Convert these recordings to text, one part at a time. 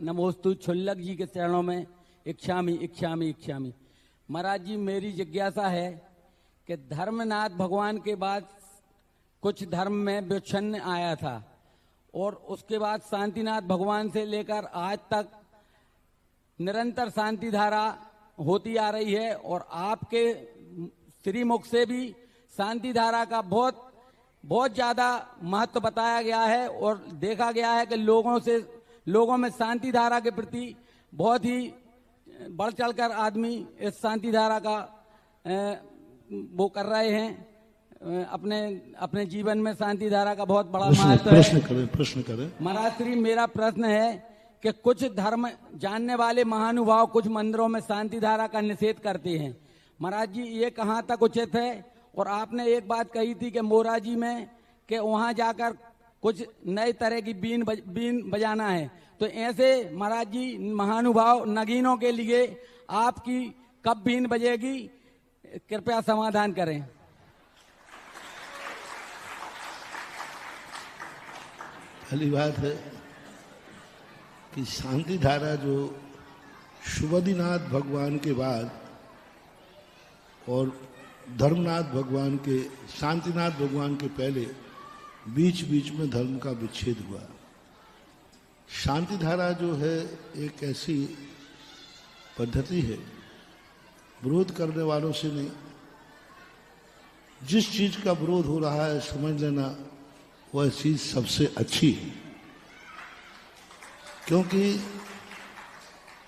नमोस्तु क्षुल्लक जी के चरणों में इच्छामि इच्छामि इच्छामि। महाराज जी, मेरी जिज्ञासा है कि धर्मनाथ भगवान के बाद कुछ धर्म में विच्छिन्न आया था और उसके बाद शांतिनाथ भगवान से लेकर आज तक निरंतर शांति धारा होती आ रही है और आपके श्रीमुख से भी शांति धारा का बहुत ज्यादा महत्व बताया गया है और देखा गया है कि लोगों में शांति धारा के प्रति बहुत ही बढ़ चढ़कर आदमी इस शांति धारा का वो कर रहे हैं, अपने जीवन में शांति धारा का बहुत बड़ा महत्व है। प्रश्न करें। महाराज श्री, मेरा प्रश्न है कि कुछ धर्म जानने वाले महानुभाव कुछ मंदिरों में शांति धारा का निषेध करते हैं। महाराज जी, ये कहाँ तक उचित है? और आपने एक बात कही थी कि मोराजी में कि वहां जाकर कुछ नए तरह की बीन बजाना है, तो ऐसे महाराज जी महानुभाव नगीनों के लिए आपकी कब बीन बजेगी, कृपया समाधान करें। पहली बात है कि शांति धारा जो शुभदीनाथ भगवान के बाद और धर्मनाथ भगवान के, शांतिनाथ भगवान के पहले बीच बीच में धर्म का विच्छेद हुआ। शांति धारा जो है एक ऐसी पद्धति है, विरोध करने वालों से नहीं, जिस चीज का विरोध हो रहा है समझ लेना वह चीज सबसे अच्छी है, क्योंकि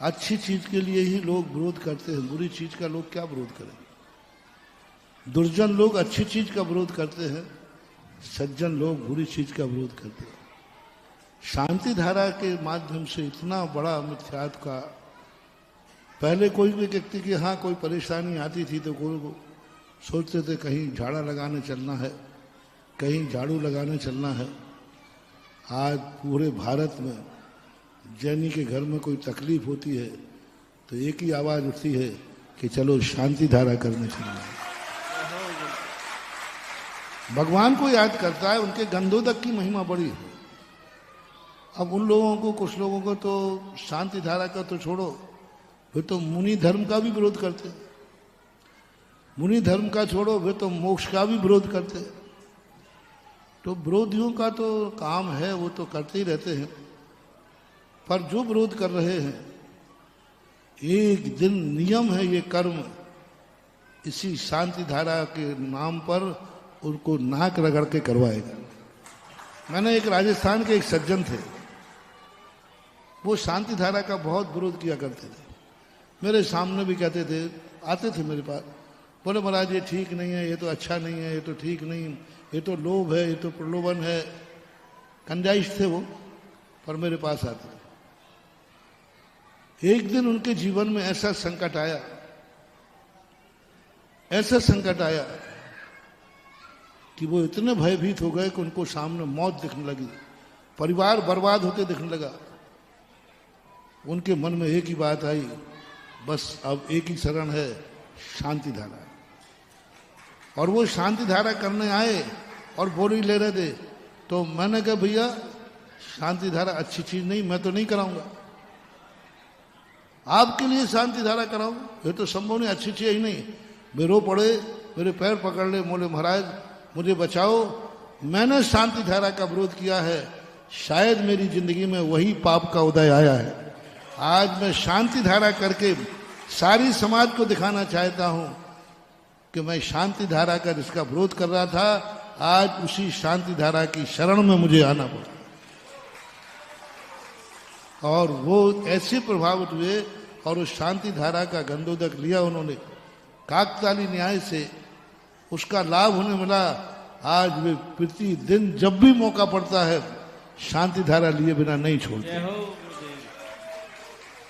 अच्छी चीज के लिए ही लोग विरोध करते हैं। बुरी चीज का लोग क्या विरोध करें? दुर्जन लोग अच्छी चीज का विरोध करते हैं, सज्जन लोग बुरी चीज का विरोध करते हैं। शांति धारा के माध्यम से इतना बड़ा मिथ्यात्व का, पहले कोई भी व्यक्ति की हाँ कोई परेशानी आती थी तो कोई सोचते थे कहीं झाड़ा लगाने चलना है, कहीं झाड़ू लगाने चलना है। आज पूरे भारत में जैनी के घर में कोई तकलीफ होती है तो एक ही आवाज उठती है कि चलो शांति धारा करने चलना है। भगवान को याद करता है, उनके गंधोदक की महिमा बड़ी है। अब उन लोगों को, कुछ लोगों को तो शांति धारा का तो छोड़ो, वे तो मुनि धर्म का भी विरोध करते। मुनि धर्म का छोड़ो, वे तो मोक्ष का भी विरोध करते। तो विरोधियों का तो काम है, वो तो करते ही रहते हैं। पर जो विरोध कर रहे हैं, एक दिन नियम है ये कर्म, इसी शांति धारा के नाम पर उनको नाक रगड़ के करवाएगा। मैंने एक राजस्थान के एक सज्जन थे, वो शांति धारा का बहुत विरोध किया करते थे। मेरे सामने भी कहते थे, आते थे मेरे पास, बोले महाराज ये ठीक नहीं है, ये तो अच्छा नहीं है, ये तो ठीक नहीं, ये तो लोभ है, ये तो प्रलोभन है। कंजाइश थे वो, पर मेरे पास आते थे। एक दिन उनके जीवन में ऐसा संकट आया कि वो इतने भयभीत हो गए कि उनको सामने मौत दिखने लगी, परिवार बर्बाद होते दिखने लगा। उनके मन में एक ही बात आई, बस अब एक ही शरण है, शांति धारा। और वो शांति धारा करने आए और बोली ले रहे थे, तो मैंने कहा भैया शांति धारा अच्छी चीज नहीं, मैं तो नहीं कराऊंगा, आपके लिए शांति धारा कराऊं, ये तो संभव नहीं, अच्छी चीज ही नहीं। वे रो पड़े, मेरे पैर पकड़ ले, बोले महाराज मुझे बचाओ, मैंने शांति धारा का विरोध किया है, शायद मेरी जिंदगी में वही पाप का उदय आया है। आज मैं शांति धारा करके सारी समाज को दिखाना चाहता हूं कि मैं शांति धारा का जिसका विरोध कर रहा था, आज उसी शांति धारा की शरण में मुझे आना पड़ा। और वो ऐसे प्रभावित हुए और उस शांति धारा का गंधोदक लिया उन्होंने, काकताली न्याय से उसका लाभ उन्हें मिला। आज वे प्रति दिन जब भी मौका पड़ता है शांति धारा लिए बिना नहीं छोड़ते।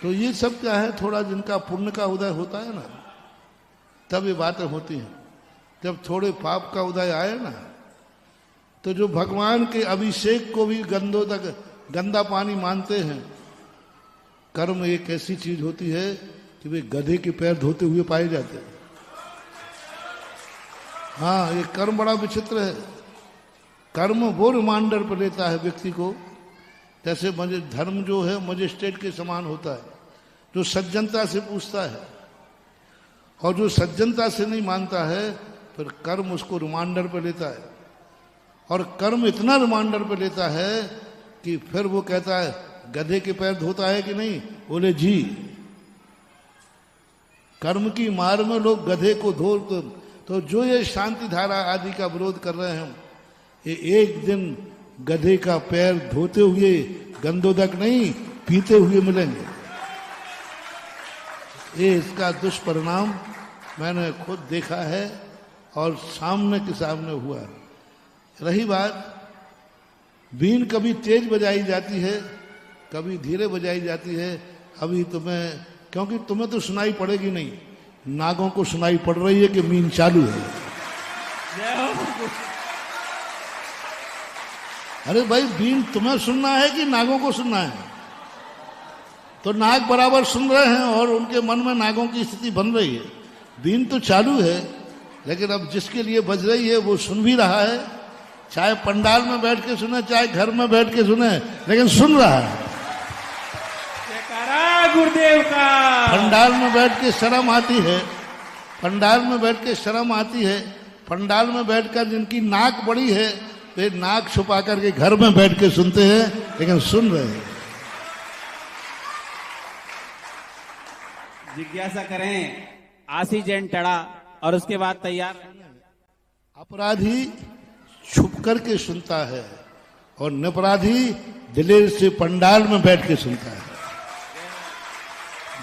तो ये सब क्या है, थोड़ा जिनका पुण्य का उदय होता है ना, तब ये बातें होती हैं। जब थोड़े पाप का उदय आए ना, तो जो भगवान के अभिषेक को भी गंदा पानी मानते हैं। कर्म एक ऐसी चीज होती है कि वे गधे के पैर धोते हुए पाए जाते हैं। हाँ, ये कर्म बड़ा विचित्र है। कर्म वो रिमाइंडर पर लेता है व्यक्ति को जैसे धर्म जो है मजिस्ट्रेट के समान होता है, जो सज्जनता से पूछता है, और जो सज्जनता से नहीं मानता है फिर कर्म उसको रिमांडर पे लेता है, और कर्म इतना रिमांडर पे लेता है कि फिर वो कहता है गधे के पैर धोता है कि नहीं, बोले जी। कर्म की मार में लोग गधे को धो, तो जो ये शांति धारा आदि का विरोध कर रहे हैं, ये एक दिन गधे का पैर धोते हुए गंदोदक नहीं पीते हुए मिलेंगे। ये इसका दुष्परिणाम मैंने खुद देखा है और सामने के सामने हुआ है। रही बात, बीन कभी तेज बजाई जाती है, कभी धीरे बजाई जाती है। अभी तुम्हें, क्योंकि तुम्हें तो सुनाई पड़ेगी नहीं, नागों को सुनाई पड़ रही है कि बीन चालू है। अरे भाई, बीन तुम्हें सुनना है कि नागों को सुनना है? तो नाग बराबर सुन रहे हैं और उनके मन में नागों की स्थिति बन रही है। बीन तो चालू है, लेकिन अब जिसके लिए बज रही है वो सुन भी रहा है, चाहे पंडाल में बैठ के सुने चाहे घर में बैठ के सुने, लेकिन सुन रहा है। गुरुदेव का पंडाल में बैठ के शर्म आती है, पंडाल में बैठ के शर्म आती है। पंडाल में बैठकर जिनकी नाक बड़ी है वे नाक छुपा करके घर में बैठ के सुनते हैं, लेकिन सुन रहे हैं। जिज्ञासा करें आशी जैन टड़ा और उसके बाद तैयार। अपराधी छुप करके सुनता है और निरपराधी दिलेर से पंडाल में बैठ के सुनता है।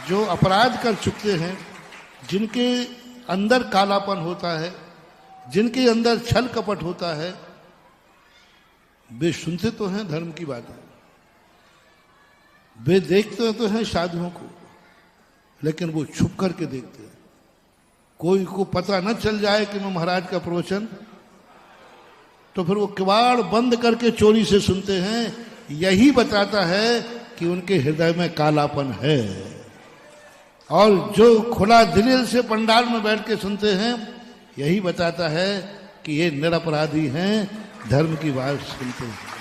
जो अपराध कर चुके हैं, जिनके अंदर कालापन होता है, जिनके अंदर छल कपट होता है, वे सुनते तो हैं धर्म की बातें, वे देखते तो हैं साधुओं को, लेकिन वो छुप करके देखते हैं। कोई को पता न चल जाए कि मैं महाराज का प्रवचन, तो फिर वो किवाड़ बंद करके चोरी से सुनते हैं। यही बताता है कि उनके हृदय में कालापन है। और जो खुला दिल से पंडाल में बैठ के सुनते हैं, यही बताता है कि ये निरपराधी हैं, धर्म की बात सुनते हैं।